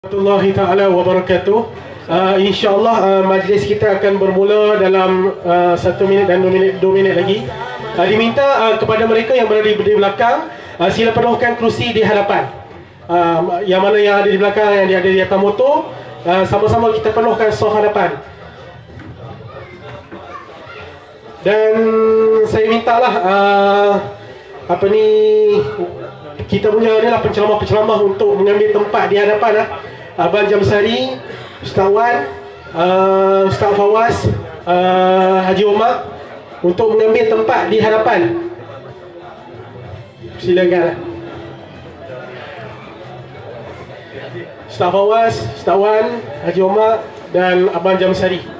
Warahmatullahi taala wabarakatuh. InsyaAllah majlis kita akan bermula dalam 1 minit dan 2 minit lagi. Diminta kepada mereka yang berada di belakang, sila penuhkan kerusi di hadapan. Yang mana yang ada di belakang, yang ada di atas motor, sama-sama kita penuhkan sof hadapan. Dan saya mintalah kita punya adalah penceramah-penceramah untuk mengambil tempat di hadapan. Abang Jamsari, Ustaz Wan, Ustaz Fawaz, Haji Omar untuk mengambil tempat di hadapan. Silakan. Ustaz Fawaz, Ustaz Wan, Haji Omar dan Abang Jamsari.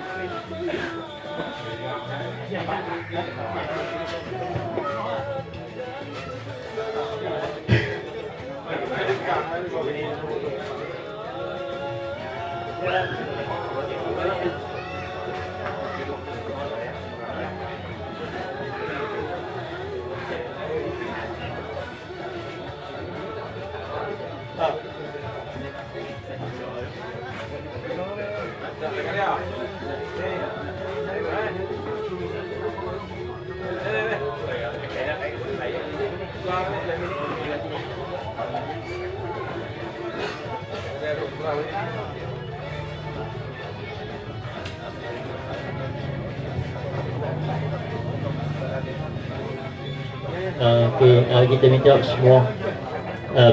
Kita minta semua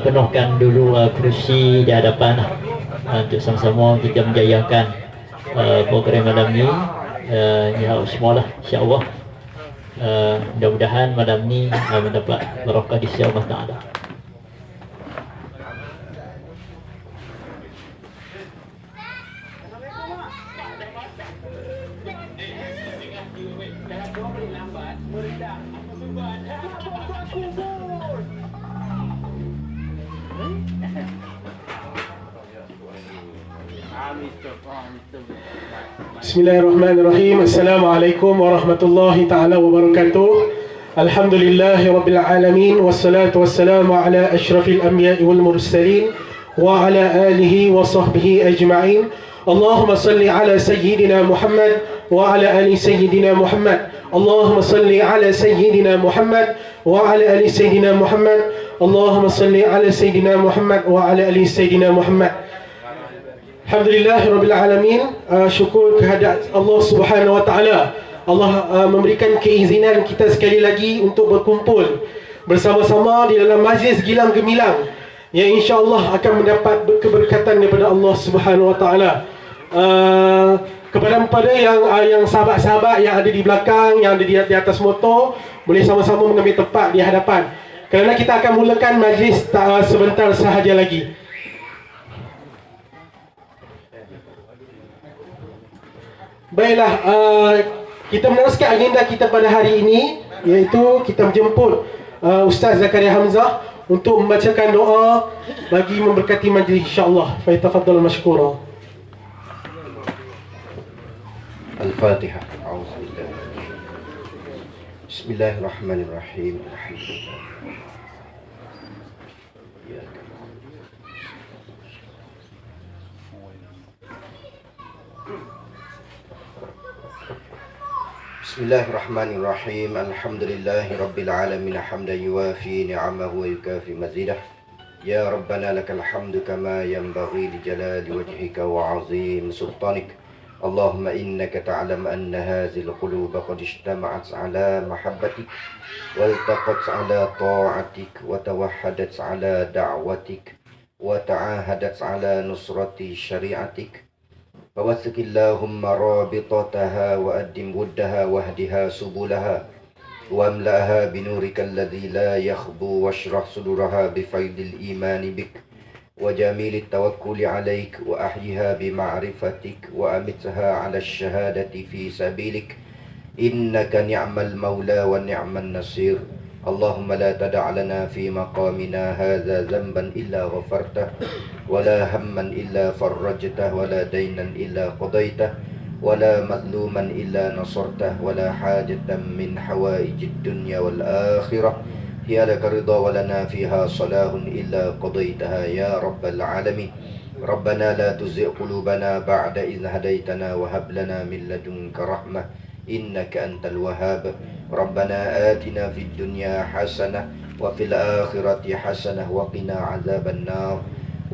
penuhkan dulu kerusi di hadapan untuk sama-sama kita menjayakan program malam ni. Ya semualah, insya-Allah. Mudah-mudahan malam ni mendapat barakah di sisi Allah Taala. Bismillahirrahmanirrahim. Assalamualaikum warahmatullahi taala wabarakatuh. Alhamdulillahi rabbil alamin, wassalatu wassalamu ala asyrafil anbiya'i wal mursalin wa ala alihi wa sahbihi ajma'in. Allahumma salli ala sayyidina Muhammad wa ala ali sayyidina Muhammad. Allahumma salli ala sayyidina Muhammad wa ala ali sayyidina Muhammad. Allahumma salli ala sayyidina Muhammad wa ala ali sayyidina Muhammad. Alhamdulillah Rabbil Alamin. Syukur kehadirat Allah Subhanahu Wa Taala. Allah memberikan keizinan kita sekali lagi untuk berkumpul bersama-sama di dalam majlis Gilang Gemilang yang insya-Allah akan mendapat keberkatan daripada Allah Subhanahu Wa Taala. Kepada yang sahabat-sahabat yang ada di belakang, yang ada di atas motor, boleh sama-sama mengambil tempat di hadapan. Kerana kita akan mulakan majlis sebentar sahaja lagi. Baiklah, kita meneruskan agenda kita pada hari ini, iaitu kita menjemput Ustaz Zakaria Hamzah untuk membacakan doa bagi memberkati majlis insya-Allah. Fa tafaddal mashkura. Al-Fatihah. Bismillahirrahmanirrahim. Bismillahirrahmanirrahim. Alhamdulillahi rabbil alamin, hamdan yuwafi ni'amahu wa yukafi mazidah. Ya Rabbana lakal hamdu kama yanbaghi li jalali wajhika wa 'azim sultanik. Allahumma innaka ta'lam anna hadhihi al-quluba qad ijtama'at 'ala mahabbatik wa iltaqat 'ala ta'atik wa tawahhadat 'ala da'watik wa ta'ahadat 'ala nusrati syari'atik. فوثق اللهم رابطتها وأدم ودها واهدها سبلها واملأها بنورك الذي لا يخبو واشرح صدورها بفيض الإيمان بك وجميل التوكل عليك وأحيها بمعرفتك وأمتها على الشهادة في سبيلك إنك نعم المولى ونعم النصير. اللهم لا تدع لنا في مقامنا هذا ذنبا إلا غفرته ولا هما إلا فرجته ولا دينا إلا قضيته ولا مظلوما إلا نصرته ولا حاجة من حوائج الدنيا والآخرة هي لك رضا ولنا فيها صلاح إلا قضيتها يا رب العالمين. ربنا لا تزغ قلوبنا بعد إذ هديتنا وهب لنا من لدنك رحمة إنك أنت الوهاب ربنا آتنا في الدنيا حسنة وفي الآخرة حسنة وقنا عذاب النار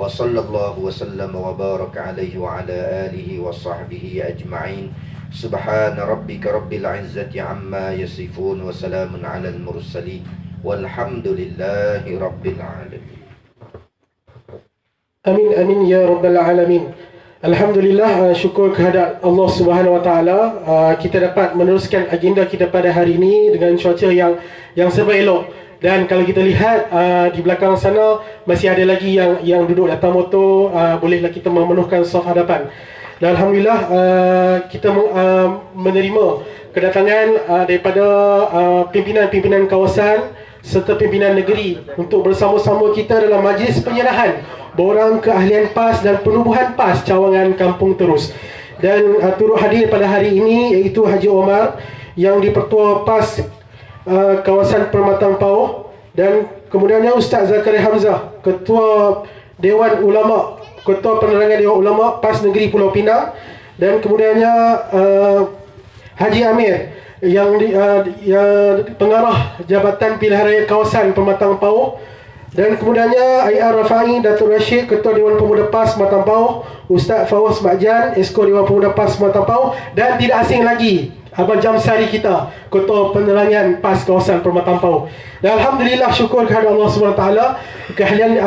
وصلى الله وسلم وبارك عليه وعلى آله وصحبه أجمعين سبحان ربك رب العزة عما يصفون وسلام على المرسلين والحمد لله رب العالمين. Amin amin ya rabbal alamin. Alhamdulillah, syukur kehadrat Allah Subhanahu wa taala, kita dapat meneruskan agenda kita pada hari ini dengan cuaca yang serba elok. Dan kalau kita lihat di belakang sana masih ada lagi yang duduk atas motor, bolehlah kita memenuhkan saf hadapan. Dan alhamdulillah kita menerima kedatangan daripada pimpinan-pimpinan kawasan serta pimpinan negeri untuk bersama-sama kita dalam majlis penyerahan borang keahlian PAS dan penubuhan PAS cawangan Kampung Terus. Dan turut hadir pada hari ini iaitu Haji Omar yang di-Pertua PAS kawasan Permatang Pauh, dan kemudiannya Ustaz Zakaria Hamzah, Ketua Dewan Ulama, Ketua Penerangan Dewan Ulama PAS Negeri Pulau Pinang, dan kemudiannya Haji Amir yang pengarah Jabatan Pilihan Raya Kawasan Permatang Pauh, dan kemudiannya IR Rafai Datuk Rashid, Ketua Dewan Pemuda PAS Permatang Pauh, Ustaz Fawaz Makjan, Esko Dewan Pemuda PAS Permatang Pauh, dan tidak asing lagi Abang Jamsari kita, Ketua Penerangan PAS Kawasan Permatang Pauh. Dan alhamdulillah, syukur kehadrat Allah SWT, keahlian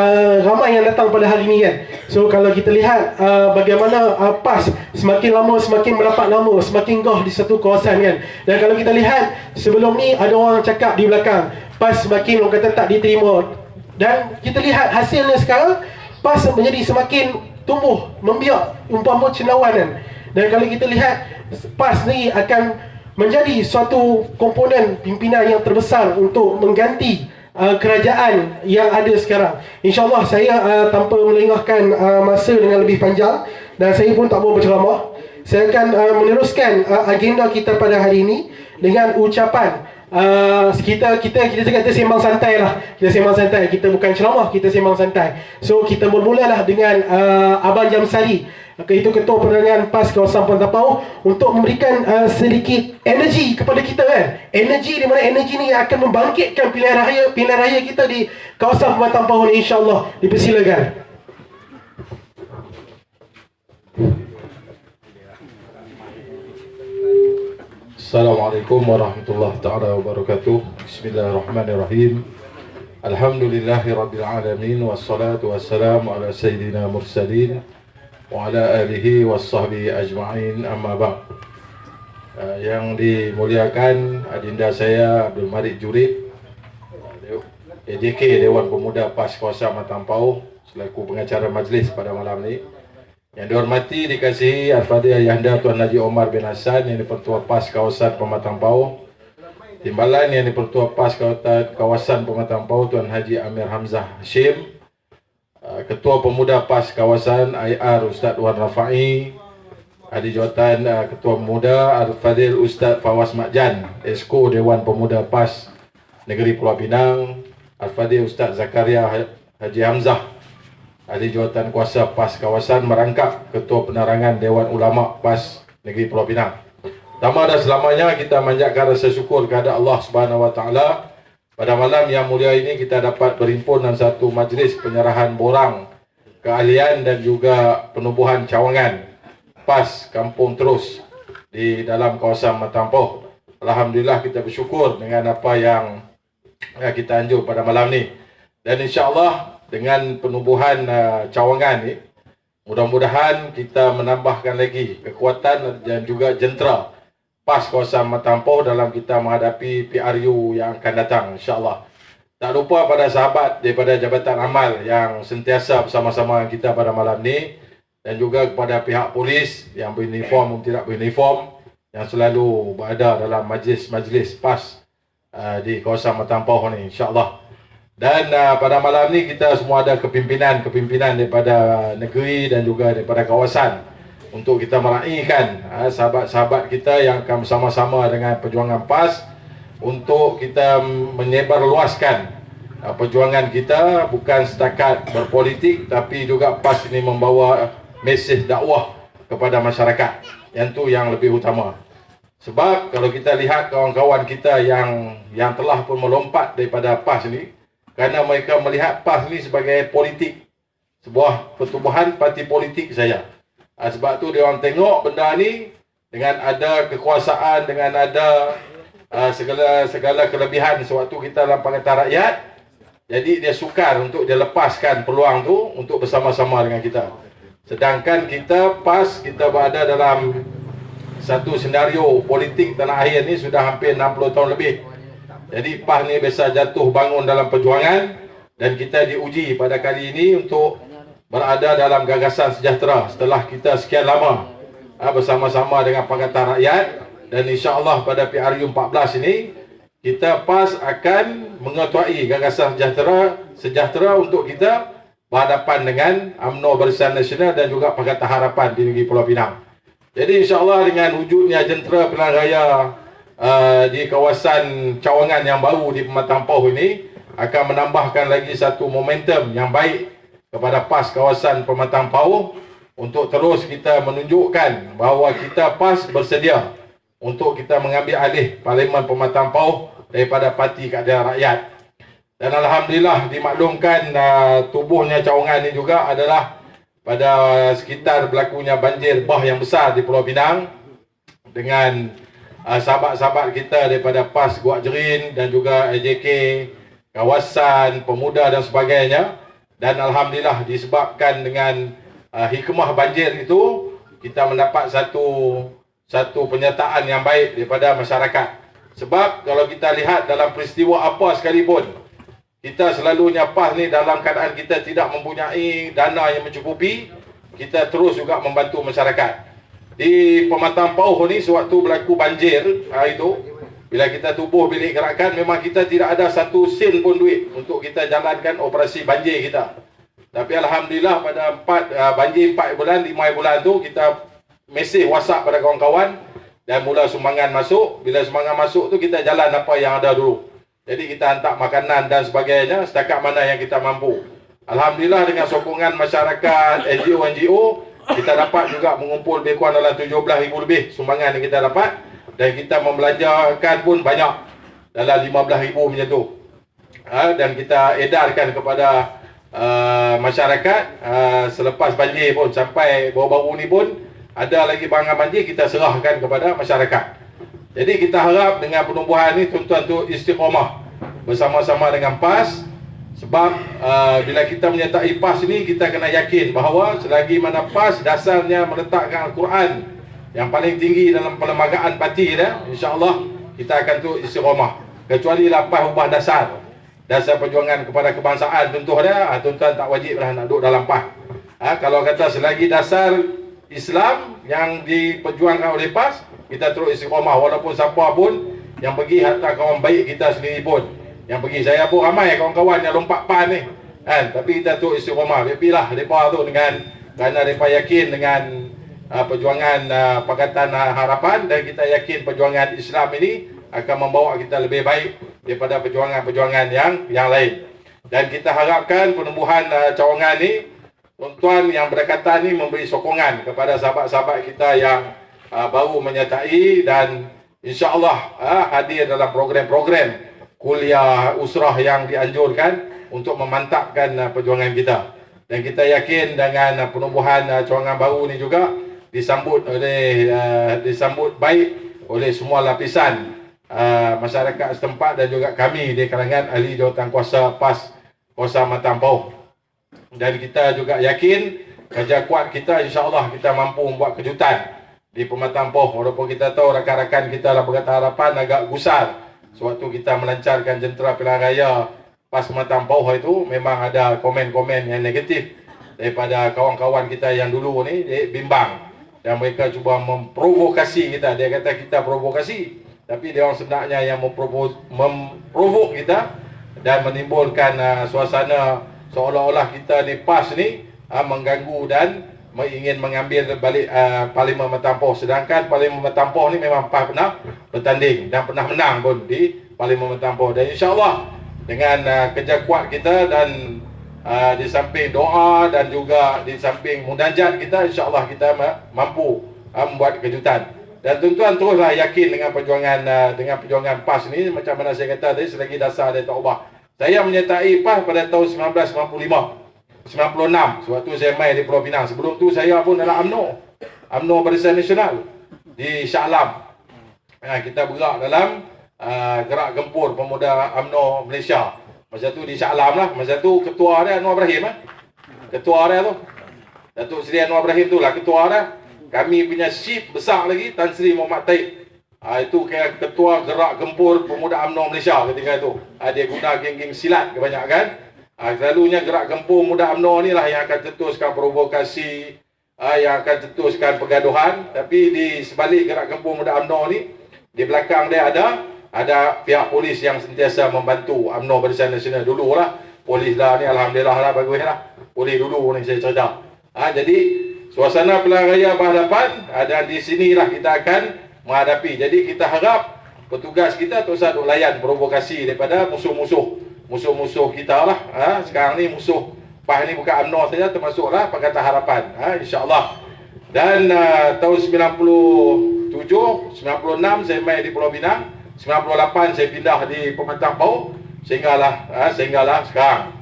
ramai yang datang pada hari ini kan. So kalau kita lihat bagaimana PAS semakin lama semakin mendapat nama, semakin gah di satu kawasan kan. Dan kalau kita lihat sebelum ni ada orang cakap di belakang PAS semakin orang kata tak diterima, dan kita lihat hasilnya sekarang PAS menjadi semakin tumbuh membiak, umpama cendawan kan. Dan kalau kita lihat PAS ni akan menjadi suatu komponen pimpinan yang terbesar untuk mengganti kerajaan yang ada sekarang. InsyaAllah saya tanpa melengahkan masa dengan lebih panjang, dan saya pun tak mau berceramah, saya akan meneruskan agenda kita pada hari ini dengan ucapan kita cakap kita sembang santai lah. Kita sembang santai, kita bukan ceramah, kita sembang santai. So kita bermulalah dengan Abang Jamsari, itu Ketua Penerangan PAS Kawasan Permatang Pauh, untuk memberikan sedikit energi kepada kita kan. Energi di mana energi ni akan membangkitkan pilihan raya kita di Kawasan Permatang Pauh ni, insya-Allah. Dipersilakan. Assalamualaikum warahmatullahi taala wabarakatuh. Bismillahirrahmanirrahim. Alhamdulillahirabbil alamin, wassalatu wassalamu ala sayyidina mursalin wa ala alihi washabbihi ajma'in, amma ba'd. Yang dimuliakan adinda saya Abdul Malik Jurid, AJK Dewan Pemuda PAS Kawasan Permatang Pauh, selaku pengacara majlis pada malam ini. Yang dihormati dikasihi Al-Fadhil Ayahanda Tuan Haji Omar bin Hassan yang di-Pertua PAS Kawasan Permatang Pauh, Timbalan yang di-Pertua PAS Kawasan Permatang Pauh Tuan Haji Amir Hamzah Hashim, Ketua Pemuda PAS Kawasan IR Ustaz Wan Rafai, Ahli Jawatan Ketua Pemuda Al-Fadhil Ustaz Fawaz Makjan, Esko Dewan Pemuda PAS Negeri Pulau Pinang, Al-Fadhil Ustaz Zakaria Haji Hamzah, Ahli Jawatan Kuasa PAS Kawasan Merangkap, Ketua Penerangan Dewan Ulama PAS Negeri Pulau Pinang. Pertama dan selamanya kita manjatkan rasa syukur kepada Allah Subhanahu wa taala. Pada malam yang mulia ini kita dapat berhimpun dalam satu majlis penyerahan borang keahlian dan juga penubuhan cawangan PAS Kampung Terus di dalam kawasan Permatang Pauh. Alhamdulillah, kita bersyukur dengan apa yang kita anjur pada malam ni. Dan insya-Allah dengan penubuhan cawangan ni, mudah-mudahan kita menambahkan lagi kekuatan dan juga jentera PAS Kawasan Permatang Pauh dalam kita menghadapi PRU yang akan datang, insya-Allah. Tak lupa pada sahabat daripada Jabatan Amal yang sentiasa bersama-sama kita pada malam ni, dan juga kepada pihak polis yang beruniform maupun tidak beruniform yang selalu berada dalam majlis-majlis PAS di kawasan Permatang Pauh ni, insya-Allah. Dan pada malam ni kita semua ada kepimpinan daripada negeri dan juga daripada kawasan untuk kita meraihkan sahabat-sahabat kita yang akan bersama-sama dengan perjuangan PAS untuk kita menyebarluaskan perjuangan kita bukan setakat berpolitik, tapi juga PAS ini membawa mesej dakwah kepada masyarakat. Yang tu yang lebih utama. Sebab kalau kita lihat kawan-kawan kita yang telah pun melompat daripada PAS ini, kerana mereka melihat PAS ini sebagai politik, sebuah pertubuhan parti politik saja. Sebab tu dia orang tengok benda ni dengan ada kekuasaan, dengan ada segala kelebihan sewaktu kita dalam Pakatan Rakyat. Jadi dia sukar untuk dia lepaskan peluang tu untuk bersama-sama dengan kita. Sedangkan kita PAS, kita berada dalam satu senario politik tanah air ni sudah hampir 60 tahun lebih. Jadi PAS ni biasa jatuh bangun dalam perjuangan, dan kita diuji pada kali ini untuk berada dalam gagasan sejahtera setelah kita sekian lama bersama-sama dengan Pakatan Rakyat. Dan insya-Allah pada PRU 14 ini kita PAS akan mengetuai gagasan sejahtera untuk kita berhadapan dengan UMNO Barisan Nasional dan juga Pakatan Harapan di negeri Pulau Pinang. Jadi insya-Allah dengan wujudnya jentera pilihan raya di kawasan cawangan yang baru di Pematang Pauh ini akan menambahkan lagi satu momentum yang baik kepada PAS kawasan Pematang Pauh untuk terus kita menunjukkan bahawa kita PAS bersedia untuk kita mengambil alih Parlimen Pematang Pauh daripada Parti Keadilan Rakyat. Dan alhamdulillah dimaklumkan tubuhnya cawangan ini juga adalah pada sekitar berlakunya banjir bah yang besar di Pulau Pinang, dengan sahabat-sahabat kita daripada PAS Guak Jerin dan juga AJK, kawasan pemuda dan sebagainya. Dan alhamdulillah disebabkan dengan hikmah banjir itu, kita mendapat satu penyertaan yang baik daripada masyarakat. Sebab kalau kita lihat dalam peristiwa apa sekalipun, kita selalunya PAS ni dalam keadaan kita tidak mempunyai dana yang mencukupi, kita terus juga membantu masyarakat. Di Pematang Pauh ni sewaktu berlaku banjir itu, bila kita tubuh bilik gerakan, memang kita tidak ada satu sen pun duit untuk kita jalankan operasi banjir kita. Tapi alhamdulillah pada banjir 4 bulan, 5 bulan tu kita mesej WhatsApp pada kawan-kawan dan mula sumbangan masuk. Bila sumbangan masuk tu kita jalan apa yang ada dulu. Jadi kita hantar makanan dan sebagainya setakat mana yang kita mampu. Alhamdulillah dengan sokongan masyarakat, NGO, kita dapat juga mengumpul lebih kurang dalam 17,000 lebih sumbangan yang kita dapat. Dan kita membelanjakan pun banyak, dalam 15,000 macam tu. Dan kita edarkan kepada masyarakat selepas banjir pun, sampai baru-baru ni pun ada lagi barang banjir kita serahkan kepada masyarakat. Jadi kita harap dengan penubuhan ni tuan-tuan tu istiqamah bersama-sama dengan PAS. Sebab bila kita menyertai PAS ni, kita kena yakin bahawa selagi mana PAS dasarnya meletakkan Al-Quran yang paling tinggi dalam perlembagaan parti dia, insya-Allah kita akan tu istiqamah. Kecuali lapas ubah dasar perjuangan kepada kebangsaan contoh dia, tuan-tuan tak wajib lah nak duduk dalam PAS. Kalau kata selagi dasar Islam yang diperjuangkan oleh PAS, kita terus istiqamah. Walaupun siapa pun yang pergi, hatta kawan baik kita sendiri pun yang pergi, saya pun ramai kawan-kawan yang lompat PAN ni tapi kita terus istiqamah. Biarlah mereka tu kerana mereka yakin dengan perjuangan Pakatan Harapan, dan kita yakin perjuangan Islam ini akan membawa kita lebih baik daripada perjuangan-perjuangan yang lain. Dan kita harapkan penubuhan cawangan ni, tuan-tuan yang berdekatan ni memberi sokongan kepada sahabat-sahabat kita yang baru menyertai, dan insya-Allah hadir dalam program-program kuliah usrah yang dianjurkan untuk memantapkan perjuangan kita. Dan kita yakin dengan penubuhan cawangan baru ni juga disambut baik oleh semua lapisan masyarakat setempat dan juga kami di kalangan ahli jawatankuasa PAS kawasan Pematang Pauh. Dan kita juga yakin kerja kuat kita, insya-Allah kita mampu membuat kejutan di Pematang Pauh. Walaupun kita tahu rakan-rakan kita dalam Pakatan Harapan agak gusar sewaktu kita melancarkan jentera pilihan raya PAS Pematang Pauh itu, memang ada komen-komen yang negatif daripada kawan-kawan kita yang dulu ni bimbang, dan mereka cuba memprovokasi kita. Dia kata kita provokasi, tapi dia orang sebenarnya yang memprovok kita dan menimbulkan suasana seolah-olah kita ni PAS ni mengganggu dan ingin mengambil balik Parlimen Pematang Pauh. Sedangkan Parlimen Pematang Pauh ni memang PAS pernah bertanding dan pernah menang pun di Parlimen Pematang Pauh. Dan insya-Allah dengan kerja kuat kita dan di samping doa dan juga di samping munajat kita, insya-Allah kita mampu membuat kejutan. Dan tuan-tuan teruslah yakin dengan perjuangan PAS ni. Macam mana saya kata tadi, selagi dasar dia tak ubah. Saya menyertai PAS pada tahun 1995, 96, sewaktu saya main di Pulau Pinang. Sebelum tu saya pun adalah UMNO Barisan Nasional di Shah Alam. Kita bergerak dalam gerak gempur pemuda UMNO Malaysia. Masa tu di Shah Alam lah. Masa tu ketua dia Anwar Ibrahim. Ketua dia tu Datuk Seri Anwar Ibrahim tu lah ketua dia. Kami punya chief besar lagi Tan Sri Muhammad Taib. Itu kayak ketua gerak gempur pemuda UMNO Malaysia ketika itu. Dia guna geng-geng silat kebanyakan. Selalunya gerak gempur pemuda UMNO ni lah yang akan cetuskan provokasi, yang akan cetuskan pergaduhan. Tapi di sebalik gerak gempur pemuda UMNO ni, di belakang dia ada pihak polis yang sentiasa membantu UMNO Barisan Nasional dulu lah. Polis lah ni alhamdulillah lah, bagus lah. Polis dulu ni saya cerita. Jadi suasana pilihan raya berhadapan, dan di sinilah kita akan menghadapi. Jadi kita harap petugas kita tak usah duk layan provokasi daripada musuh-musuh kita lah. Sekarang ni musuh PAS ni bukan UMNO saja, termasuklah Pakatan Harapan, insya-Allah. Dan tahun 97, 96 saya main di Pulau Pinang, 98 saya pindah di Pematang Pauh, sehinggalah sekarang.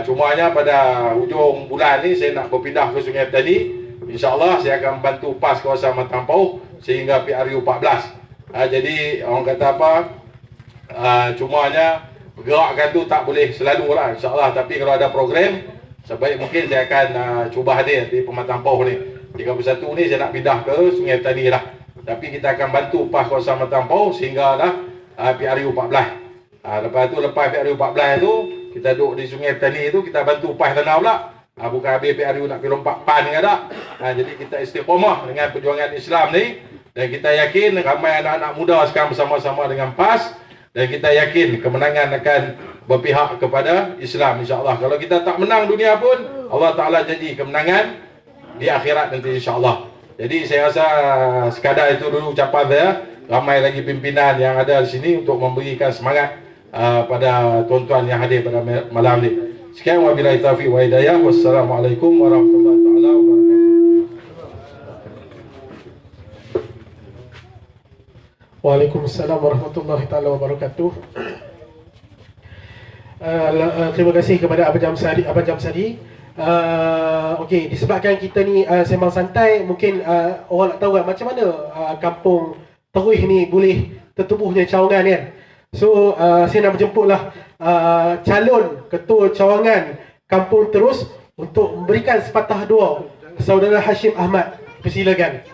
Cumanya pada hujung bulan ni saya nak berpindah ke Sungai Petani. InsyaAllah saya akan bantu PAS kawasan Pematang Pauh sehingga PRU 14. Jadi orang kata apa, cumanya bergerakkan tu tak boleh selalu lah, insyaAllah. Tapi kalau ada program, sebaik mungkin saya akan cuba hadir di Pematang Pauh ni. 31 ni saya nak pindah ke Sungai Petani lah. Tapi kita akan bantu PAS kawasan Pematang Pauh sehingga lah PRU 14. Lepas PRU 14 tu kita duduk di Sungai Petani tu, kita bantu PAS tanah pula. Bukan habis PRU nak pergi lompat PAN ni ada. Jadi kita istiqamah dengan perjuangan Islam ni. Dan kita yakin ramai anak-anak muda sekarang bersama-sama dengan PAS. Dan kita yakin kemenangan akan berpihak kepada Islam, insyaAllah. Kalau kita tak menang dunia pun, Allah Ta'ala janji kemenangan di akhirat nanti, insyaAllah. Jadi saya rasa sekadar itu dulu ucapan saya. Ramai lagi pimpinan yang ada di sini untuk memberikan semangat pada tuan-tuan yang hadir pada malam ni. Sekian, wabillahi taufiq wa hidayah. Wassalamualaikum warahmatullahi taala wabarakatuh. Waalaikumsalam warahmatullahi taala wabarakatuh. Terima kasih kepada Abang Jamsari. Okey, disebabkan kita ni sembang santai, mungkin orang nak tahu kan macam mana kampung Terus ni boleh tertubuhnya cawangan kan. So saya nak menjemputlah calon ketua cawangan Kampung Terus untuk memberikan sepatah dua. Saudara Hashim Ahmad, persilakan.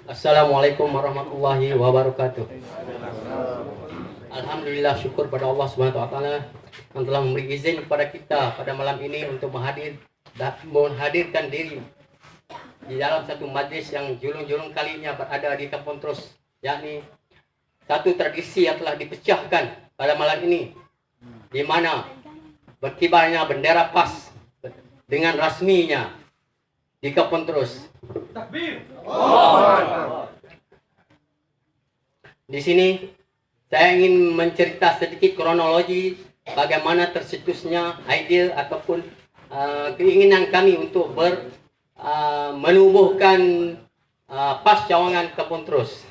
Assalamualaikum warahmatullahi wabarakatuh. Alhamdulillah, syukur pada Allah SWT yang telah memberi izin kepada kita pada malam ini untuk menghadirkan diri di dalam satu majlis yang julung-julung kalinya berada di Kampung Terus, yakni satu tradisi yang telah dipecahkan pada malam ini, di mana berkibarnya bendera PAS dengan rasminya di Kampung Terus. Takbir. Di sini saya ingin mencerita sedikit kronologi bagaimana tercetusnya ide ataupun keinginan kami untuk menubuhkan PAS cawangan Kampung Terus.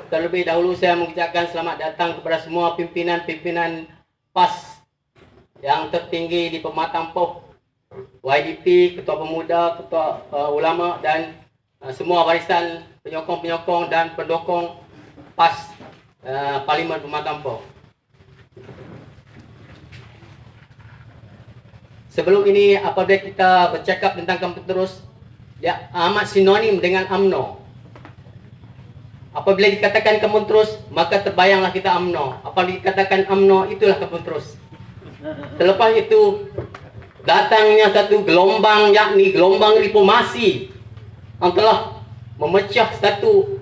Terlebih dahulu saya mengucapkan selamat datang kepada semua pimpinan PAS yang tertinggi di Pematang Pauh, YDP, Ketua Pemuda, Ketua Ulama dan semua barisan penyokong-penyokong dan pendukung PAS Parlimen Pematang Pauh. Sebelum ini, apabila kita bercakap tentang Kampung Terus, dia amat sinonim dengan UMNO. Apabila dikatakan Kampung Terus, maka terbayanglah kita UMNO. Apabila dikatakan UMNO, itulah Kampung Terus. Selepas itu datangnya satu gelombang, yakni gelombang reformasi yang telah memecah satu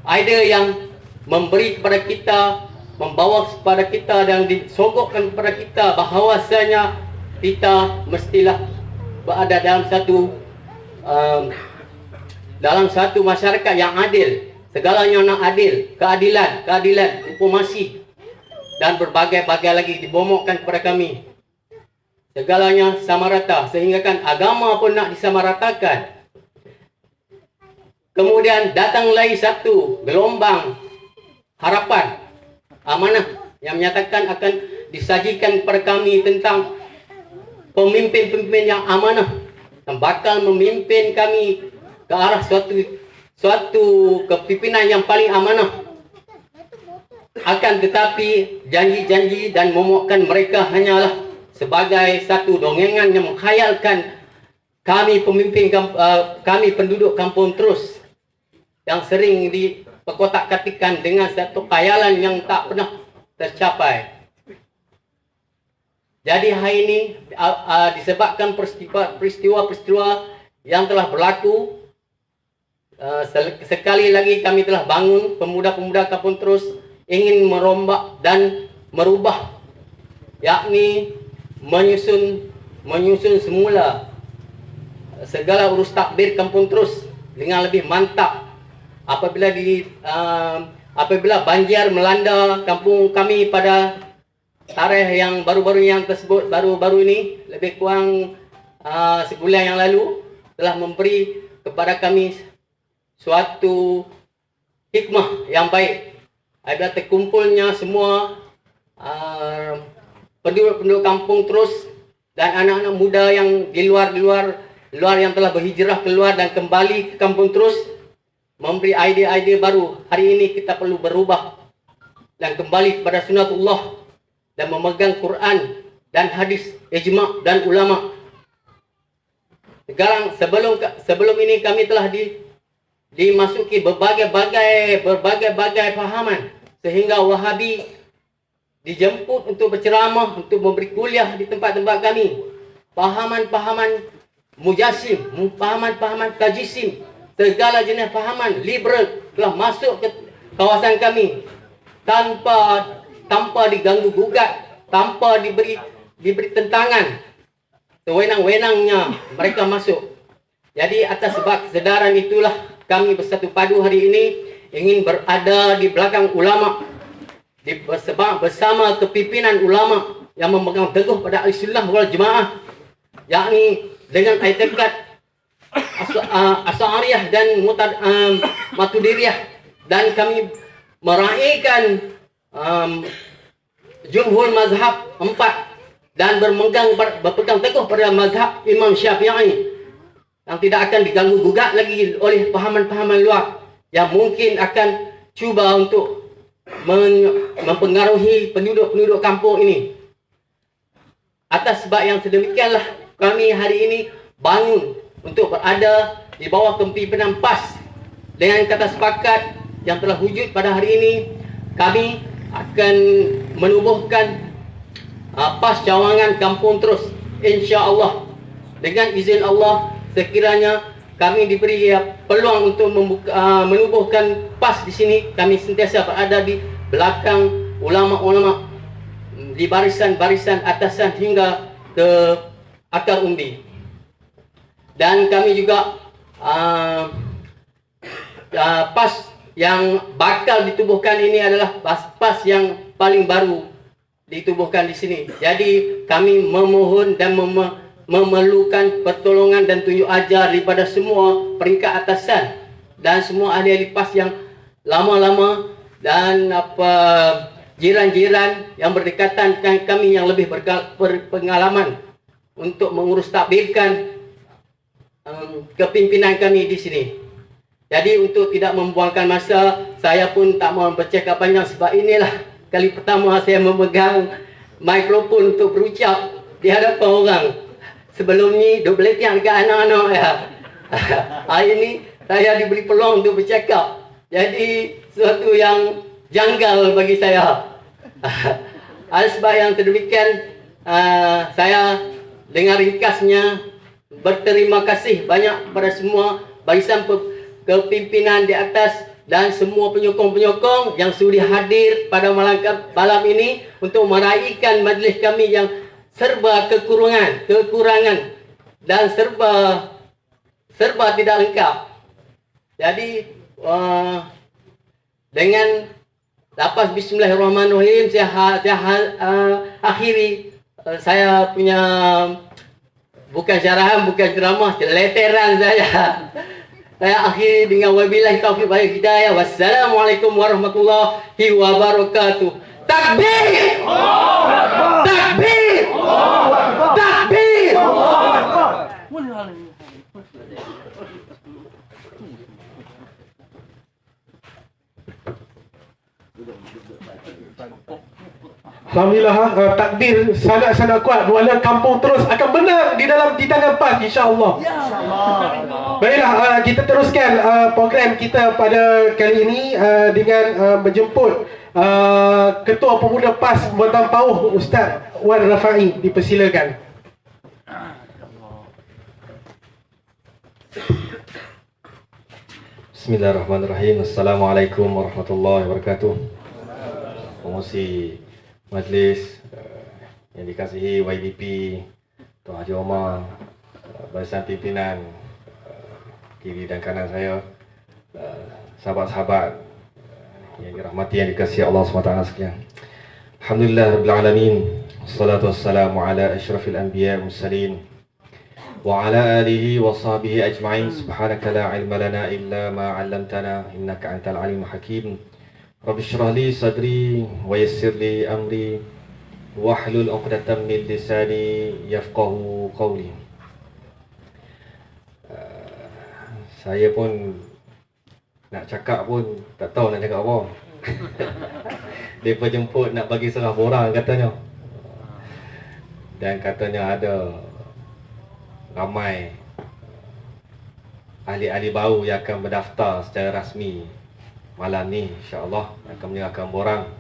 idea yang memberi kepada kita, membawa kepada kita dan disogokkan kepada kita bahawasanya kita mestilah berada dalam satu masyarakat yang adil, segalanya nak adil, keadilan, informasi dan berbagai-bagai lagi dibomokkan kepada kami. Segalanya sama rata, sehingga kan agama pun nak disamaratakan. Kemudian datang lagi satu gelombang harapan, amanah yang menyatakan akan disajikan kepada kami tentang pemimpin-pemimpin yang amanah yang bakal memimpin kami ke arah suatu kepimpinan yang paling amanah. Akan tetapi janji-janji dan momokkan mereka hanyalah sebagai satu dongengan yang menghayalkan kami kami penduduk kampung terus yang sering diperkotak-katikan dengan satu khayalan yang tak pernah tercapai. Jadi hari ini disebabkan peristiwa-peristiwa yang telah berlaku, sekali lagi kami telah bangun, pemuda-pemuda kampung terus ingin merombak dan merubah, yakni menyusun semula segala urus takbir kampung terus dengan lebih mantap. Apabila banjir melanda kampung kami pada tarikh yang baru-baru yang tersebut, baru-baru ini lebih kurang sebulan yang lalu, telah memberi kepada kami suatu hikmah yang baik. Ada terkumpulnya semua penduduk kampung terus dan anak-anak muda yang di luar yang telah berhijrah keluar dan kembali ke kampung terus, memberi idea-idea baru. Hari ini kita perlu berubah dan kembali kepada sunnatullah dan memegang Quran dan hadis, ijma' dan ulama. Sekarang sebelum ini kami telah dimasuki berbagai fahaman, sehingga Wahabi dijemput untuk berceramah, untuk memberi kuliah di tempat-tempat kami. Pahaman-pahaman mujasim, pahaman-pahaman tajisim, segala jenis pahaman liberal telah masuk ke kawasan kami tanpa diganggu gugat, tanpa diberi tentangan. Sewenang-wenangnya mereka masuk. Jadi atas sebab kesedaran itulah kami bersatu padu hari ini ingin berada di belakang ulama, bersama kepimpinan ulama yang memegang teguh pada Ahlussunnah wal Jamaah, yakni dengan i'tiqad Asy'ariyah dan Maturidiyah, dan kami meraihkan jumhur mazhab 4 dan berpegang teguh pada mazhab Imam Syafi'i yang tidak akan diganggu gugat lagi oleh pahaman-pahaman luar yang mungkin akan cuba untuk mempengaruhi penduduk kampung ini. Atas sebab yang sedemikianlah kami hari ini bangun untuk berada di bawah kepimpinan PAS dengan kata sepakat yang telah wujud pada hari ini. Kami akan menubuhkan PAS Cawangan Kampung Terus, insya-Allah. Dengan izin Allah, sekiranya kami diberi peluang untuk menubuhkan PAS di sini, kami sentiasa berada di belakang ulama-ulama, di barisan-barisan atasan hingga ke akar umbi. Dan kami juga PAS yang bakal ditubuhkan ini adalah PAS yang paling baru ditubuhkan di sini. Jadi kami memohon dan memerlukan pertolongan dan tunjuk ajar daripada semua peringkat atasan dan semua ahli-ahli PAS yang lama-lama dan jiran-jiran yang berdekatan dengan kami yang lebih berpengalaman untuk mengurus takbirkan kepimpinan kami di sini. Jadi untuk tidak membuangkan masa, saya pun tak mau bercakap panjang sebab inilah kali pertama saya memegang mikrofon untuk berucap di hadapan orang. Sebelum ni duk beletiang dekat anak-anak ya. Hari ini saya diberi peluang untuk bercakap. Jadi sesuatu yang janggal bagi saya. Sebab yang sedemikian, saya dengan ringkasnya berterima kasih banyak kepada semua barisan kepimpinan di atas dan semua penyokong-penyokong yang sudi hadir pada malam ini untuk meraihkan majlis kami yang serba kekurangan dan serba tidak lengkap. Jadi dengan lapas Bismillahirrahmanirrahim saya akhiri saya punya bukan syarahan, bukan ceramah, leteran saya akhiri dengan wabillahi taufiq wal hidayah. Wassalamualaikum warahmatullahi wabarakatuh. Takbir! Takbir! Takbir! Alhamdulillah, takbir sangat kuat. Wala kampung terus akan menang di tangan PAS, insya-Allah. Baiklah, kita teruskan program kita pada kali ini dengan menjemput Ketua Pemuda PAS Muatan Pauh, Ustaz Wan Rafai, dipersilakan. Bismillahirrahmanirrahim. Assalamualaikum warahmatullahi wabarakatuh. Pengurusi majlis yang dikasihi YDP, Tuan Haji Omar, barisan pimpinan kiri dan kanan saya, sahabat-sahabat yang dirahmati, yang dikasihi Allah SWT sekalian. Alhamdulillah Rabbil Alamin. Wassalatu wassalamu ala asyrafil anbiya mursalin wa ala alihi wa sahbihi ajma'in. Subhanaka la ilma lana illa ma 'allamtana innaka antal alimul hakim. Rabbi shrah li sadri wa yassir li amri wahlul 'uqdatam min lisani yafqahu qawli. Saya pun nak cakap pun tak tahu nak cakap apa. Depa jemput nak bagi serah borang katanya. Dan katanya ada ramai ahli-ahli baru yang akan berdaftar secara rasmi malam ni, insya-Allah akan menyerahkan borang.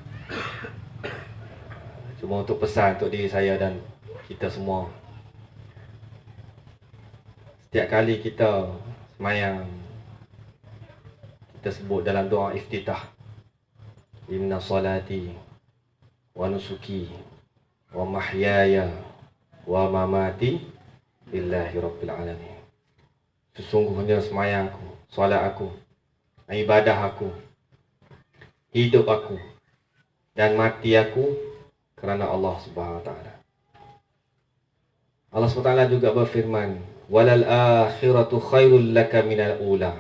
Cuma untuk pesan untuk diri saya dan kita semua, setiap kali kita semayang, kita sebut dalam doa iftitah, inna salati wa nusuki wa mahyaya wa mamati lillahi rabbil alamin. Sesungguhnya semayangku, solat aku, ibadah aku, hidup aku dan mati aku kerana Allah Subhanahu wa taala. Allah Subhanahu wa taala juga berfirman, walal akhiratu khairul laka minal ula.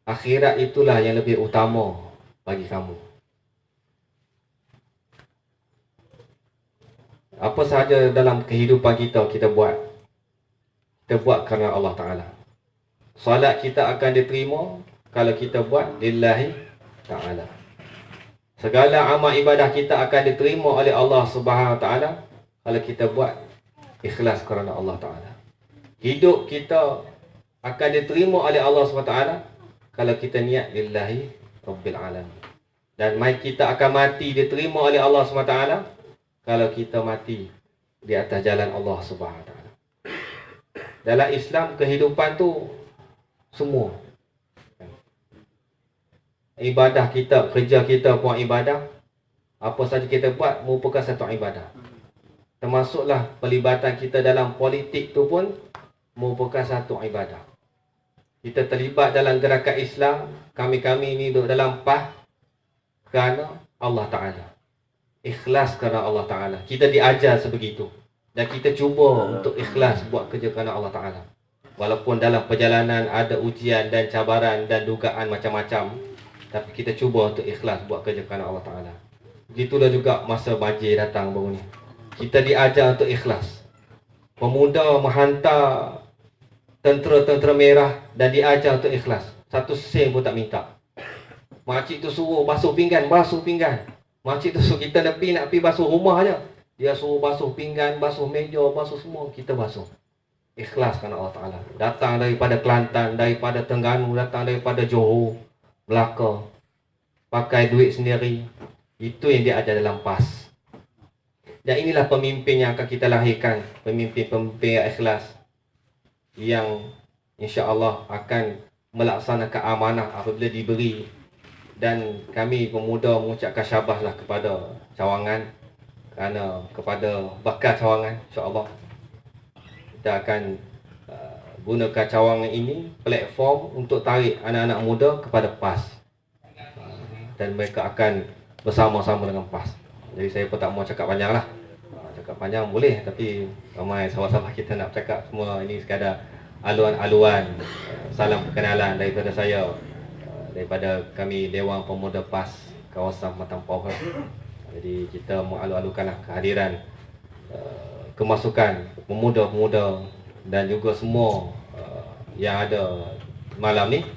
Akhirat itulah yang lebih utama bagi kamu. Apa sahaja dalam kehidupan kita buat, kita buat kerana Allah Ta'ala. Salat kita akan diterima kalau kita buat lillahi ta'ala. Segala amal ibadah kita akan diterima oleh Allah Subhanahu Wa Ta'ala kalau kita buat ikhlas kerana Allah Ta'ala. Hidup kita akan diterima oleh Allah Subhanahu Wa Ta'ala kalau kita niat lillahi rabbil alamin. Dan kita akan mati diterima oleh Allah Subhanahu Wa Ta'ala kalau kita mati di atas jalan Allah Subhanahu Wa Ta'ala. Dalam Islam, kehidupan tu semua. Ibadah kita, kerja kita buat ibadah. Apa saja kita buat merupakan satu ibadah. Termasuklah pelibatan kita dalam politik tu pun merupakan satu ibadah. Kita terlibat dalam gerakan Islam, kami-kami ini duduk dalam PAS kerana Allah Ta'ala. Ikhlas kerana Allah Ta'ala. Kita diajar sebegitu. Dan kita cuba untuk ikhlas buat kerja kerana Allah Ta'ala. Walaupun dalam perjalanan ada ujian dan cabaran dan dugaan macam-macam, tapi kita cuba untuk ikhlas buat kerja kerana Allah Ta'ala. Begitulah juga masa banjir datang baru ni. Kita diajar untuk ikhlas. Pemuda menghantar tentera-tentera merah dan diajar untuk ikhlas. Satu sen pun tak minta. Makcik tu suruh basuh pinggan, basuh pinggan. Makcik tu suruh kita nak pergi basuh rumah je. Dia suruh basuh pinggan, basuh meja, basuh semua, kita basuh. Ikhlas kerana Allah Ta'ala. Datang daripada Kelantan, daripada Terengganu, datang daripada Johor, Melaka. Pakai duit sendiri. Itu yang dia ajar dalam PAS. Dan inilah pemimpin yang akan kita lahirkan, pemimpin-pemimpin yang ikhlas, yang insya-Allah akan melaksanakan amanah apabila diberi. Dan kami pemuda mengucapkan syabaslah kepada cawangan, kerana kepada bakal cawangan, insya-Allah kita akan gunakan cawangan ini platform untuk tarik anak-anak muda kepada PAS, dan mereka akan bersama-sama dengan PAS. Jadi saya pun tak mau cakap panjang lah. Cakap panjang boleh, tapi ramai sahabat-sahabat kita nak cakap semua. Ini sekadar aluan-aluan, salam perkenalan daripada saya, daripada kami Dewan Pemuda PAS kawasan Matang Power. Jadi kita mengalu-alukanlah kehadiran kemasukan pemuda-pemuda dan juga semua yang ada malam ni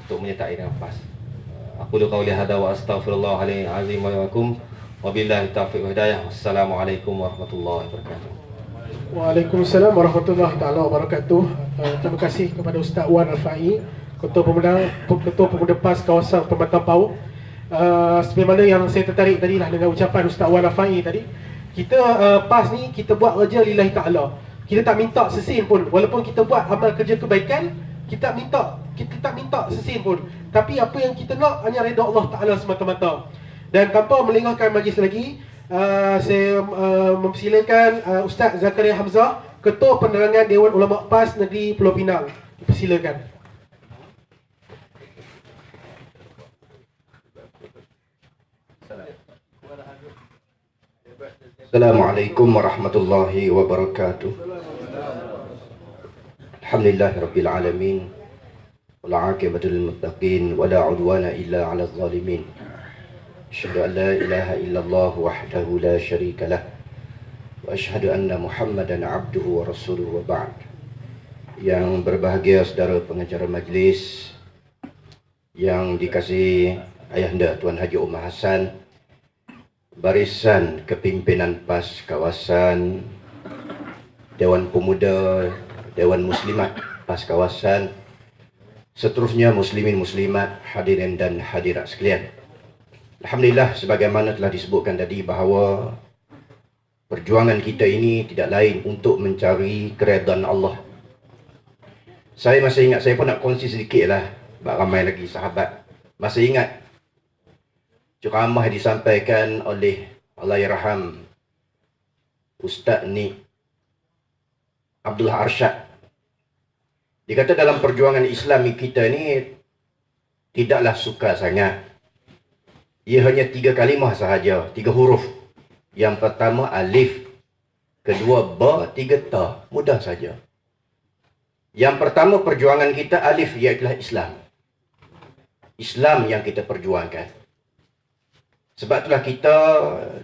untuk menyertai dengan PAS. Aku qauli hadza wa astaghfirullahal azim wa lakum wa billahi taufiq wa hidayah. Assalamualaikum warahmatullahi wabarakatuh. Waalaikumsalam warahmatullahi taala wabarakatuh. Terima kasih kepada Ustaz Wan Al-Fai, Ketua Pemuda PAS kawasan Pematang Pau. Sebagaimana yang saya tertarik tadi lah dengan ucapan Ustaz Wan Al-Fai tadi, kita PAS ni kita buat kerja lillahi ta'ala. Kita tak minta sesin pun. Walaupun kita buat amal kerja kebaikan, kita tak minta sesin pun. Tapi apa yang kita nak hanya redha Allah Ta'ala semata-mata. Dan tanpa melengahkan majlis lagi, saya mempersilakan Ustaz Zakaria Hamzah, Ketua Penerangan Dewan Ulama PAS Negeri Pulau Pinang. Persilakan. Assalamualaikum warahmatullahi wabarakatuh. Alhamdulillahirabbil alamin. Wal 'aqibatul muttaqin wa la 'udwana illa 'alal zalimin. Asyhadu an la ilaha illallah wahdahu la syarika lah. Wa asyhadu anna Muhammadan 'abduhu wa rasuluhu wa ba'd. Yang berbahagia saudara pengacara majlis yang dikasihi Ayahanda Tuan Haji Omar Hassan, barisan kepimpinan PAS kawasan, Dewan Pemuda, Dewan Muslimat PAS kawasan, seterusnya muslimin muslimat, hadirin dan hadirat sekalian. Alhamdulillah, sebagaimana telah disebutkan tadi bahawa perjuangan kita ini tidak lain untuk mencari keredaan Allah. Saya masih ingat, saya pun nak kongsi sedikit lah, ramai lagi sahabat masih ingat ceramah disampaikan oleh Allahyarham Ustaz ni Abdullah Arsyad. Dia kata dalam perjuangan Islami kita ni tidaklah suka sangat. Ia hanya 3 kalimah sahaja, 3 huruf. Yang pertama alif, kedua ba, 3 ta. Mudah saja. Yang pertama perjuangan kita alif, iaitu Islam. Islam yang kita perjuangkan. Sebab itulah kita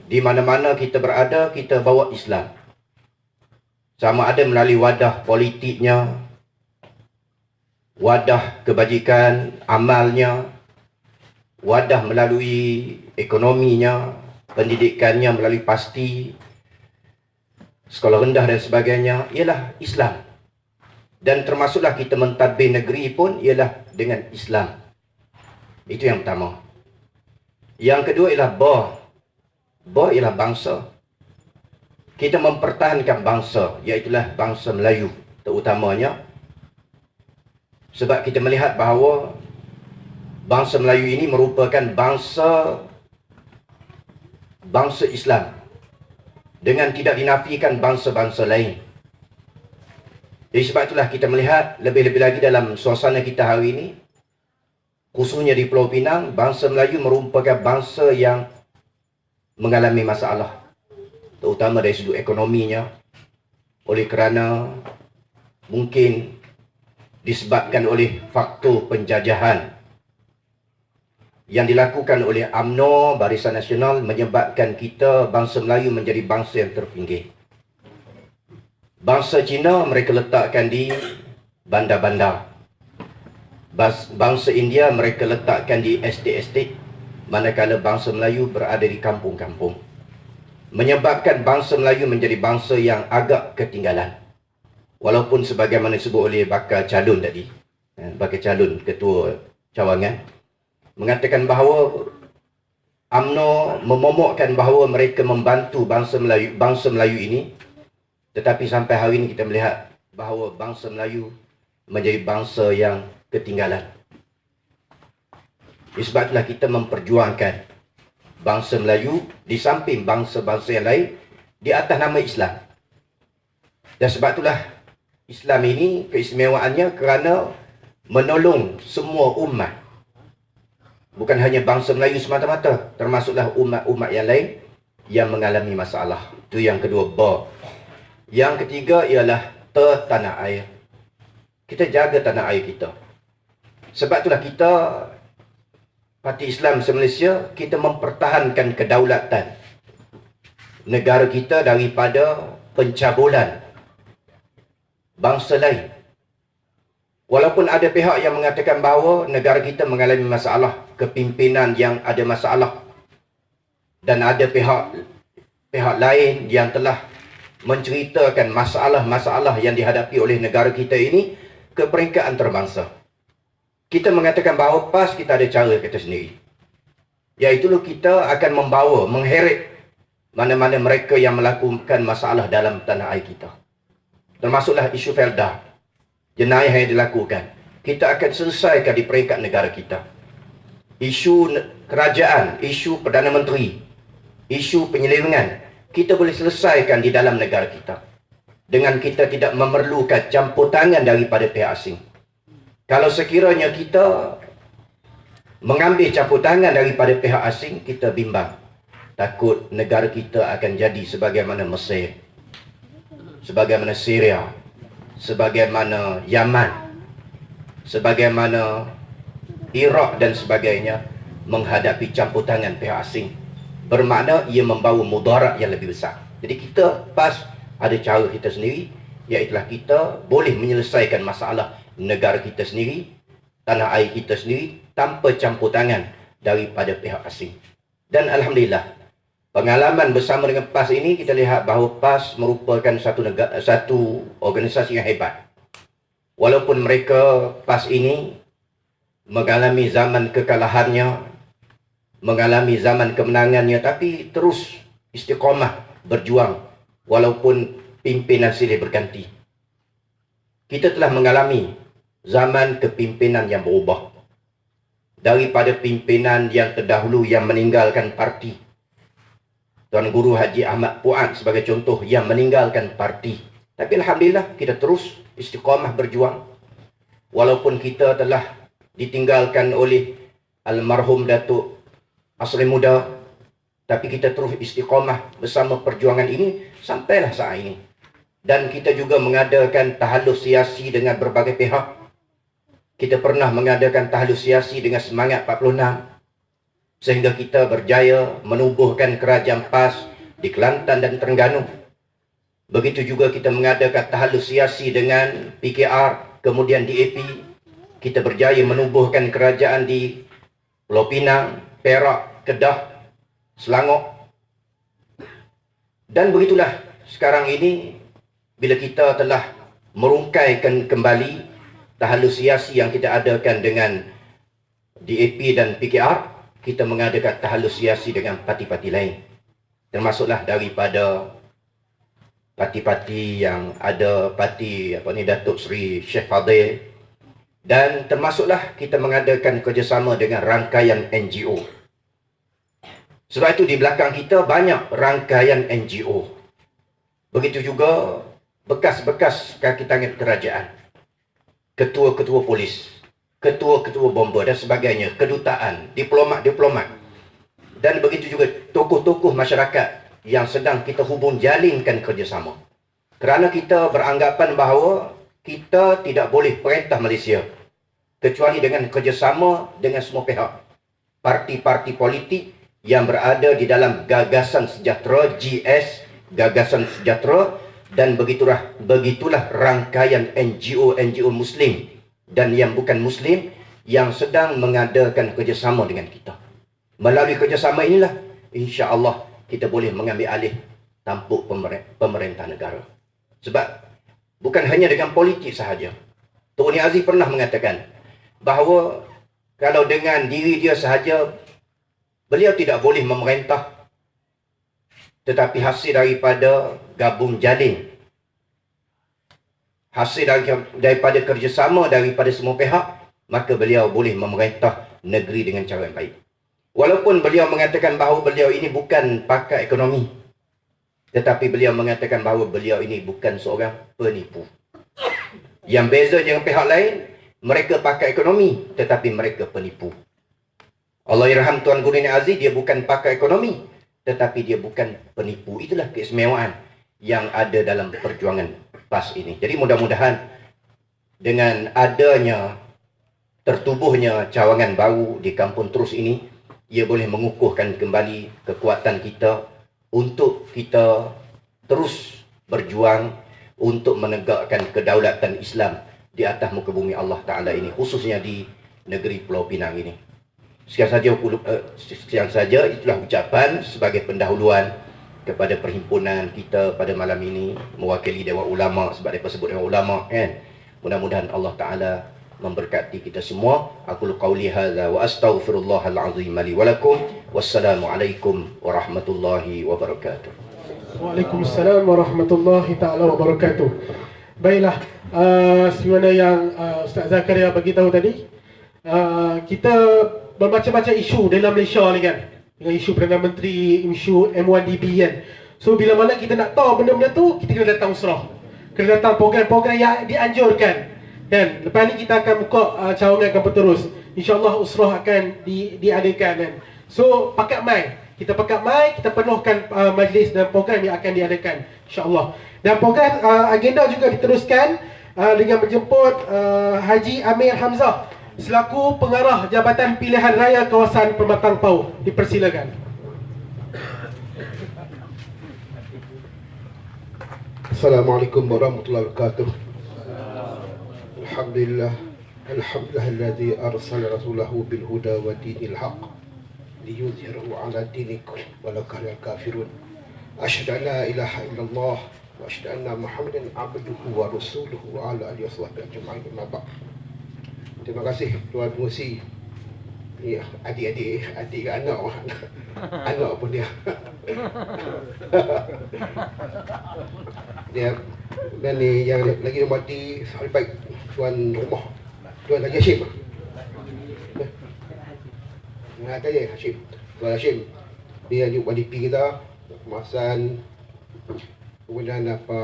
di mana-mana kita berada, kita bawa Islam. Sama ada melalui wadah politiknya, wadah kebajikan, amalnya, wadah melalui ekonominya, pendidikannya melalui pasti, sekolah rendah dan sebagainya, ialah Islam. Dan termasuklah kita mentadbir negeri pun ialah dengan Islam. Itu yang pertama. Yang kedua ialah ba. Ba ialah bangsa. Kita mempertahankan bangsa, iaitulah bangsa Melayu terutamanya. Sebab kita melihat bahawa bangsa Melayu ini merupakan bangsa Islam, dengan tidak dinafikan bangsa-bangsa lain. Jadi sebab itulah kita melihat lebih-lebih lagi dalam suasana kita hari ini, khususnya di Pulau Pinang, bangsa Melayu merupakan bangsa yang mengalami masalah, terutama dari sudut ekonominya, oleh kerana mungkin disebabkan oleh faktor penjajahan yang dilakukan oleh UMNO, Barisan Nasional, menyebabkan kita bangsa Melayu menjadi bangsa yang terpinggir. Bangsa Cina mereka letakkan di bandar-bandar. Bangsa India mereka letakkan di estate-estate, manakala bangsa Melayu berada di kampung-kampung. Menyebabkan bangsa Melayu menjadi bangsa yang agak ketinggalan. Walaupun sebagaimana disebut oleh bakal calon tadi, bakal calon ketua cawangan, mengatakan bahawa UMNO memomokkan bahawa mereka membantu bangsa Melayu ini, tetapi sampai hari ini kita melihat bahawa bangsa Melayu menjadi bangsa yang ketinggalan. Sebab itulah kita memperjuangkan bangsa Melayu di samping bangsa-bangsa yang lain di atas nama Islam. Dan sebab itulah Islam ini keistimewaannya kerana menolong semua umat. Bukan hanya bangsa Melayu semata-mata, termasuklah umat-umat yang lain yang mengalami masalah. Itu yang kedua, ba. Yang ketiga ialah tanah air. Kita jaga tanah air kita. Sebab itulah kita, Parti Islam se-Malaysia, kita mempertahankan kedaulatan negara kita daripada pencabulan bangsa lain. Walaupun ada pihak yang mengatakan bahawa negara kita mengalami masalah, kepimpinan yang ada masalah, dan ada pihak lain yang telah menceritakan masalah-masalah yang dihadapi oleh negara kita ini ke peringkat antarabangsa. Kita mengatakan bahawa PAS kita ada cara kita sendiri, iaitu kita akan membawa, mengheret mana-mana mereka yang melakukan masalah dalam tanah air kita. Termasuklah isu Felda, jenayah yang dilakukan. Kita akan selesaikan di peringkat negara kita. Isu kerajaan, isu Perdana Menteri, isu penyelewengan, kita boleh selesaikan di dalam negara kita, dengan kita tidak memerlukan campur tangan daripada pihak asing. Kalau sekiranya kita mengambil campur tangan daripada pihak asing, kita bimbang. Takut negara kita akan jadi sebagaimana Mesir, sebagaimana Syria, sebagaimana Yaman, sebagaimana Iraq dan sebagainya, menghadapi campur tangan pihak asing. Bermakna ia membawa mudarat yang lebih besar. Jadi kita PAS ada cara kita sendiri, iaitu kita boleh menyelesaikan masalah negara kita sendiri, tanah air kita sendiri, tanpa campur tangan daripada pihak asing. Dan Alhamdulillah, pengalaman bersama dengan PAS ini, kita lihat bahawa PAS merupakan satu organisasi yang hebat. Walaupun mereka, PAS ini, mengalami zaman kekalahannya, mengalami zaman kemenangannya, tapi terus istiqamah berjuang walaupun pimpinan silih berganti. Kita telah mengalami zaman kepimpinan yang berubah. Daripada pimpinan yang terdahulu yang meninggalkan parti, Tuan Guru Haji Ahmad Puan sebagai contoh, yang meninggalkan parti. Tapi Alhamdulillah kita terus istiqamah berjuang. Walaupun kita telah ditinggalkan oleh almarhum Datuk Asri Muda, tapi kita terus istiqamah bersama perjuangan ini sampailah saat ini. Dan kita juga mengadakan tahalus siasi dengan berbagai pihak. Kita pernah mengadakan tahalus siasi dengan Semangat 46, sehingga kita berjaya menubuhkan kerajaan PAS di Kelantan dan Terengganu. Begitu juga kita mengadakan tahalus siasi dengan PKR, kemudian DAP. Kita berjaya menubuhkan kerajaan di Pulau Pinang, Perak, Kedah, Selangor. Dan begitulah sekarang ini, bila kita telah merungkaikan kembali tahalus siasi yang kita adakan dengan DAP dan PKR, kita mengadakan tahalus siasi dengan parti-parti lain. Termasuklah daripada parti-parti yang ada, parti Datuk Seri Sheikh Fadil, dan termasuklah kita mengadakan kerjasama dengan rangkaian NGO. Sebab itu di belakang kita banyak rangkaian NGO. Begitu juga bekas-bekas kaki tangan kerajaan, ketua-ketua polis, ketua-ketua bomba dan sebagainya, kedutaan, diplomat-diplomat, dan begitu juga tokoh-tokoh masyarakat yang sedang kita hubung jalinkan kerjasama. Kerana kita beranggapan bahawa kita tidak boleh perintah Malaysia kecuali dengan kerjasama dengan semua pihak. Parti-parti politik yang berada di dalam Gagasan Sejahtera, GS, Gagasan Sejahtera, dan begitulah rangkaian NGO Muslim dan yang bukan Muslim yang sedang mengadakan kerjasama dengan kita. Melalui kerjasama inilah, insya-Allah kita boleh mengambil alih tampuk pemerintah negara. Sebab bukan hanya dengan politik sahaja. Tony Aziz pernah mengatakan bahawa kalau dengan diri dia sahaja Beliau tidak boleh memerintah, tetapi hasil daripada gabung jalin, hasil daripada kerjasama daripada semua pihak, maka beliau boleh memerintah negeri dengan cara yang baik. Walaupun beliau mengatakan bahawa beliau ini bukan pakar ekonomi, tetapi beliau mengatakan bahawa beliau ini bukan seorang penipu. Yang beza dengan pihak lain, mereka pakar ekonomi, tetapi mereka penipu. Allah irham Tuan Guru Nik Aziz, dia bukan pakar ekonomi, tetapi dia bukan penipu. Itulah keistimewaan yang ada dalam perjuangan PAS ini. Jadi mudah-mudahan dengan adanya tertubuhnya cawangan baru di Kampung Terus ini, ia boleh mengukuhkan kembali kekuatan kita untuk kita terus berjuang untuk menegakkan kedaulatan Islam di atas muka bumi Allah Ta'ala ini, khususnya di negeri Pulau Pinang ini. Sekian saja, itulah ucapan sebagai pendahuluan kepada perhimpunan kita pada malam ini, mewakili Dewan Ulama, sebab mereka sebut Dewan Ulama kan. Mudah-mudahan Allah Ta'ala memberkati kita semua. Aku qauli hadza wa astaghfirullahal azim li wa lakum. Wassalamualaikum warahmatullahi wabarakatuh. Waalaikumsalam warahmatullahi taala wabarakatuh. Baiklah, sebagaimana yang Ustaz Zakaria bagi tahu tadi, kita bermacam-macam isu dalam Malaysia ni kan. Dengan isu Perdana Menteri, isu M1DB kan. So bila mana kita nak tahu benda-benda tu, kita kena datang usrah. Kena datang program-program yang dianjurkan. Dan lepas ni kita akan buka cawangan akan berterus. InsyaAllah usrah akan diadakan kan. So pakat mai, kita pakat mai, kita penuhkan majlis dan program yang akan diadakan InsyaAllah. Dan program agenda juga diteruskan dengan menjemput Haji Amir Hamzah selaku pengarah Jabatan Pilihan Raya Kawasan Pematang Pau. Dipersilakan. Assalamualaikum warahmatullahi wabarakatuh. Alhamdulillah, alhamdulillahilladzi arsala rasulahu bil huda wa dinil haqq liyudhhirahu 'ala dini kulli walau karihal kafirun. Asyhadu an la ilaha illallah wa asyhadu anna Muhammadan 'abduhu wa rasuluhu wa 'ala alihi washabbihi ajma'in. Terima kasih Tuan Pengerusi. Ni adik anak pun dia. Dia dan ni yang lagi hormati sahabat baik tuan rumah, Tuan Haji Hashim. Nak tanya Hashim, Tuan Hashim, dia juga YDP kita, kemasan, kemudian apa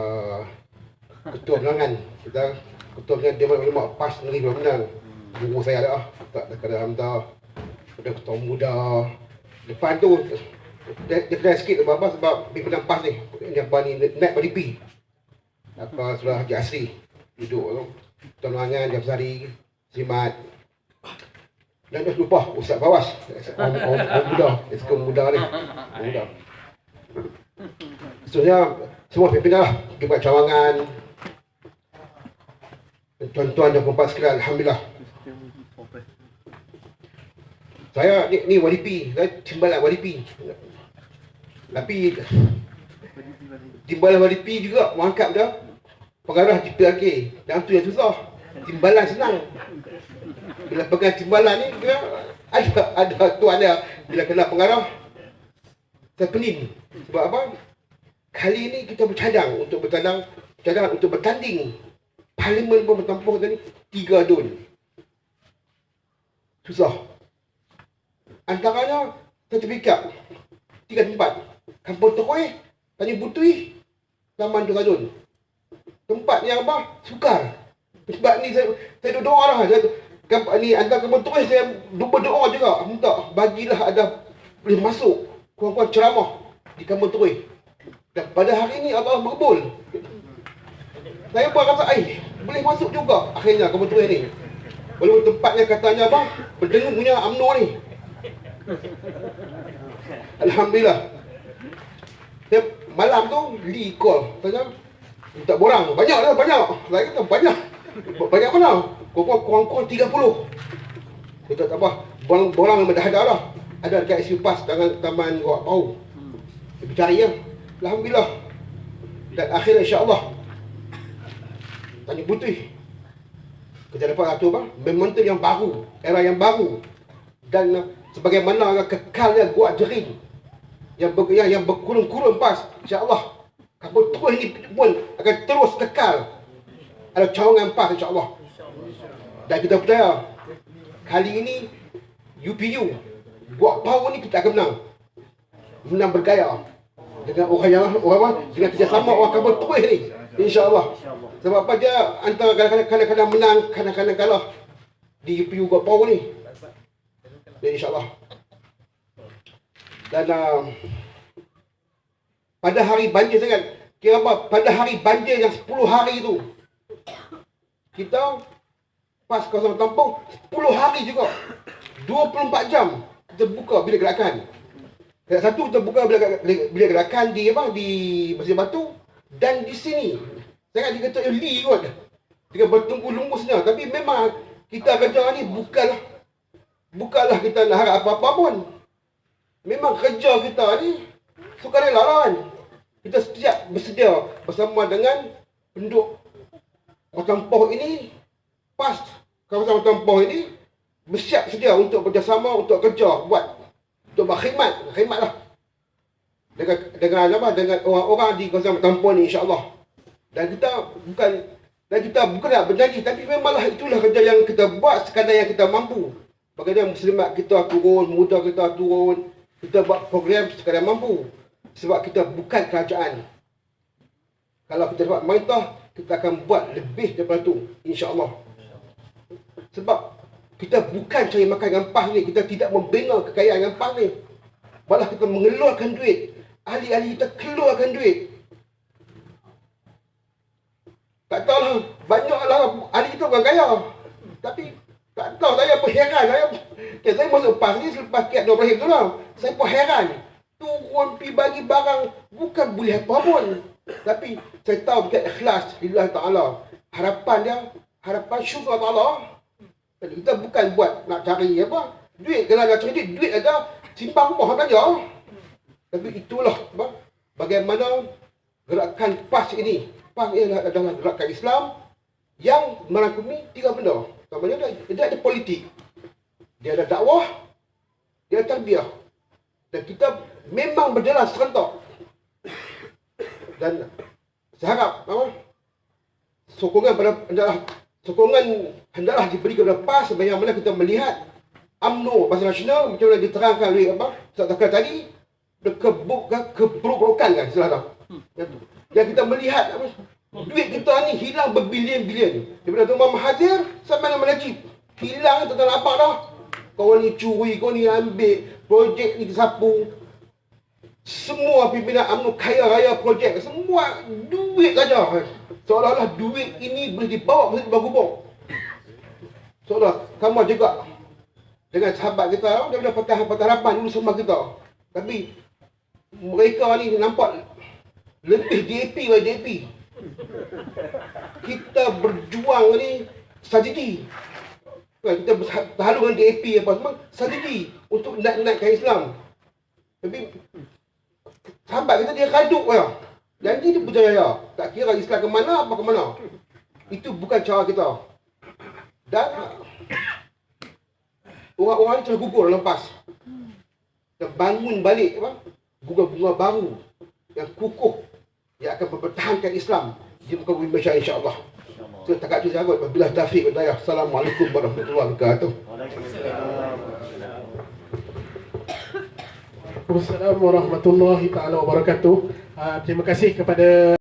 ketua pelangan kita, ketua pelangan Dewan Ulama PAS Negeri Pulau Pinang. Guru saya dah, tak ada Hamzah, ada ketua muda. Depan tu dia kena sikit apa sebab pimpinan PAS ni, yang apa ni naik YDP. Apa Surah Haji Asri duduk tu, Tuan Wangan, Jafsari, Simat. Dan dah lupa Ustaz Bawas, orang muda, SK muda ni, muda. Seterusnya semua pimpinan lah, pimpinan cawangan, tuan-tuan dan puan sekalian, alhamdulillah. Saya ni YDP, saya timbalan YDP. Tapi timbalan YDP juga mengangkat dah pengarah JPRK. Yang tu yang susah. Timbalan senang. Bila pegang timbalan ni dia ada tuan dia. Bila kena pengarah saya pening. Sebab apa? Kali ni kita bercadang untuk bertanding. Parlimen pun bertampung tadi 3 dun. Susah. Antaranya sertifikat 3 tempat. Kampung Teroi, Tanjung Putui, Taman Teradun. Tempat yang apa? Sukar. Sebab ni saya doa lah. Ni antara Kampung Teroi saya berdoa juga. Minta bagilah ada boleh masuk kurang-kurang ceramah di Kampung Teroi. Dan pada hari ni Allah makbul. Saya pun rasa boleh masuk juga akhirnya Kampung Teroi ni. Walaupun tempatnya katanya apa? Berdengunya UMNO ni. Alhamdulillah. Dia malam tu Lee call, tanya minta borang. Banyak. Saya kata banyak mana? Kurang-kurang 30. Kita tak apa. Borang dah ada lah. Ada dekat SU PAS Taman Wak Pau. Kita cari ya. Alhamdulillah. Dan akhirnya insya-Allah Tanjung Putih kita dapat satu apa? Momentum yang baru, era yang baru. Dan sebagaimana kekalnya gua jering yang berkurun-kurun PAS, insya-Allah kabut terus ini pun akan terus kekal ada cawangan PAS, insya-Allah. Dan kita percaya kali ini UPU buat power ni kita akan menang bergaya dengan dengan kerjasama orang kabut terus ni, insya-Allah. Sebab apa dia antara kadang-kadang menang, kadang-kadang kalah di UPU buat power ni. Dan insya-Allah. Dan pada hari banjir sangat, kira apa? Pada hari banjir yang 10 hari tu, kita PAS kawasan Tampung 10 hari juga, 24 jam kita buka bilik gerakan. Satu kita buka bilik gerakan di Mesir Batu dan di sini. Sangat dikata early kot, dengan bertunggu-lunggu sebenarnya. Tapi memang kita kerja ni bukanlah kita nak harap apa-apa pun. Memang kerja kita ni sukarela kan. Kita setiap bersedia bersama dengan penduduk Tampung ini, PAS kawasan Tampung ini bersiap sedia untuk bekerjasama, untuk kerja, untuk berkhidmatlah dengan orang-orang di kawasan Tampung ini, insya-Allah. Dan kita bukan nak berjanji, tapi memanglah itulah kerja yang kita buat sekadar yang kita mampu. Bagaimana muslimat kita turun, muda kita turun, kita buat program sekadar mampu. Sebab kita bukan kerajaan. Kalau kita dapat pemerintah, kita akan buat lebih daripada itu, insya-Allah. Sebab kita bukan cari makan dengan PAS ni, kita tidak membina kekayaan dengan PAS ni. Malah kita mengeluarkan duit. Ahli-ahli kita keluarkan duit. Tak tahulah, banyaklah ahli kita orang kaya. Tapi tak tahu, saya pun heran. Saya masuk PAS ni selepas Kiat Nur Ibrahim tu lah. Saya pun heran. Turun pergi bagi barang, bukan boleh apa pun. Tapi saya tahu bukan ikhlas lillah ta'ala. Harapan syukur ta'ala. Kita bukan buat nak cari apa. Duit, kalau nak cari duit ada, simpang rumah belanja. Tapi itulah bagaimana gerakan PAS ini. PAS ini adalah gerakan Islam yang merangkumi 3 benda. Pertama, dia ada politik, dia ada dakwah, dia ada tarbiyah. Dan kita memang berjalan serentak. Dan saya harap sokongan hendaklah diberi kepada PAS sebagaimana kita melihat UMNO Barisan Nasional macam mana diterangkan oleh Ustaz Zakar tadi, keburukan kan istilahnya. Dan kita melihat duit kita ni hilang berbilion-bilion. Daripada Tuan Mahathir sampai nama Najib. Hilang tak tahu apa dah. Kau ni curi, kau ni ambil, projek ni disapu. Semua pimpinan UMNO kaya raya projek, semua duit saja. Seolah-olah duit ini boleh dibawa ke Kubur. Seolah sama juga dengan sahabat kita, daripada Patah Harapan dulu sama kita. Tapi mereka ni nampak lebih DAP dari DAP. Kita berjuang ni strategi. Kita berhalu dengan DAP apa semua, strategi untuk naikkan Islam. Tapi sahabat kita dia kaduk ya. Janji dia berjaya. Tak kira Islam ke mana apa ke mana. Itu bukan cara kita. Dan orang-orang ni telah gugur dalam PAS. Dan bangun balik bunga-bunga baru yang kukuh yang akan mempertahankan Islam di muka bumi Malaysia, insya-Allah. So, takat tu saya buat. Wabillahi taufiq wal hidayah. Assalamualaikum warahmatullahi wabarakatuh. Assalamualaikum warahmatullahi taala wabarakatuh. Terima kasih kepada